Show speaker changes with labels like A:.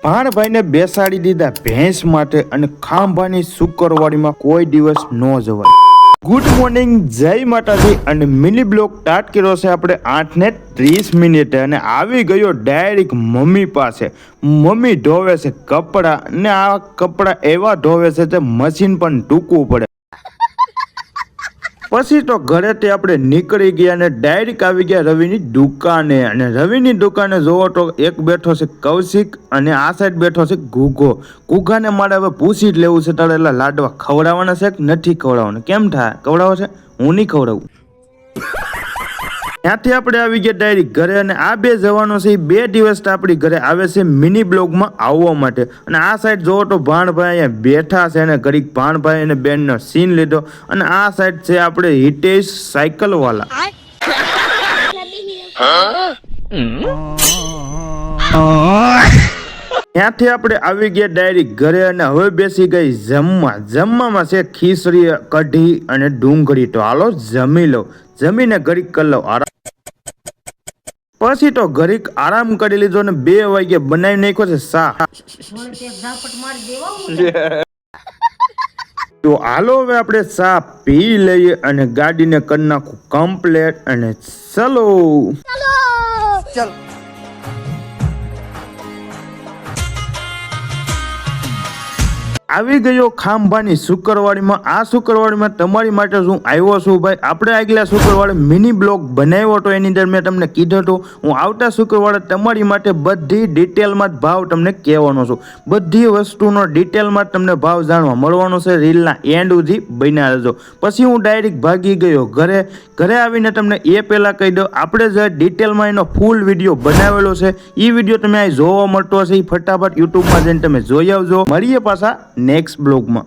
A: ભાણભાઈને બેસાડી દીધા ભેંસ માટે અને ખાંભાની શુક્રવારીમાં કોઈ દિવસ ન જવાય. ગુડ મોર્નિંગ, જય માતાજી અને મિની બ્લોગ સ્ટાર્ટ કર્યો છે આપણે 8:30 અને આવી ગયો ડાયરેક્ટ મમ્મી પાસે. મમ્મી ધોવે છે કપડાં ને આ કપડાં એવા ધોવે છે તે મશીન પણ ટૂંકવું પડે. પછી તો ઘરેથી આપણે નીકળી ગયા અને ડાયરેક્ટ આવી ગયા રવિની દુકાને. અને રવિની દુકાને જોવો તો એક બેઠો છે કૌશિક અને આ સાઈડ બેઠો છે ગુગો. ગુગાને મારે હવે પૂછી જ લેવું છે તારે એટલા લાડવા ખવડાવવાના છે કે નથી ખવડાવવાના. કેમ થાય ખવડાવો છે? હું નહીં ખવડાવું. ત્યાંથી આપણે આવી ગયા ડાયરેક્ટ ઘરે અને આ બે જવાનો છે એ 2 દિવસ આપણી ઘરે આવે છે મિની બ્લોગમાં આવવા માટે. અને આ સાઈડ જોવો તો ભાણભાઈ અહીંયા બેઠા છે અને ઘડીક ભાણભાઈ અને બેનનો સીન લીધો. અને આ સાઈડ છે આપણે હિતેશ સાયકલ વાળા. ત્યાંથી આપણે આવી ગયા ડાયરેક્ટ ઘરે અને હવે બેસી ગઈ જમવામાં છે ખીચડી, કઢી અને ડુંગળી. તો હાલો જમી લો, જમીને ઘડીક કરી લો આરામ. પછી તો ઘડીક આરામ કરી લીધો અને 2 વાગે બનાવી નાખ્યો છે શા. તો હાલો હવે આપણે શા પી લઈએ અને ગાડીને કરી નાખું કમ્પ્લેટ અને ચલો. આવી ગયો ખાંભાની શુક્રવારીમાં. આ શુક્રવારીમાં તમારી માટે હું આવ્યો છું ભાઈ. આપણે આગલા શુક્રવારે મિની બ્લોગ બનાવ્યો હતો, એની અંદર મેં તમને કીધું હતું હું આવતા શુક્રવારે તમારી માટે બધી ડિટેલમાં જ ભાવ તમને કહેવાનો છું. બધી વસ્તુનો ડિટેલમાં જ તમને ભાવ જાણવા મળવાનો છે. રીલના એન્ડ સુધી બન્યા રહેજો. પછી હું ડાયરેક્ટ ભાગી ગયો ઘરે. ઘરે આવીને તમને એ પહેલાં કહી દો, આપણે જે ડિટેલમાં એનો ફૂલ વિડીયો બનાવેલો છે એ વિડીયો તમે અહીં જોવા મળતો હશે. એ ફટાફટ યુટ્યુબમાં જઈને તમે જોઈ આવજો. મળીએ પાછા નેક્સ્ટ બ્લોગમાં.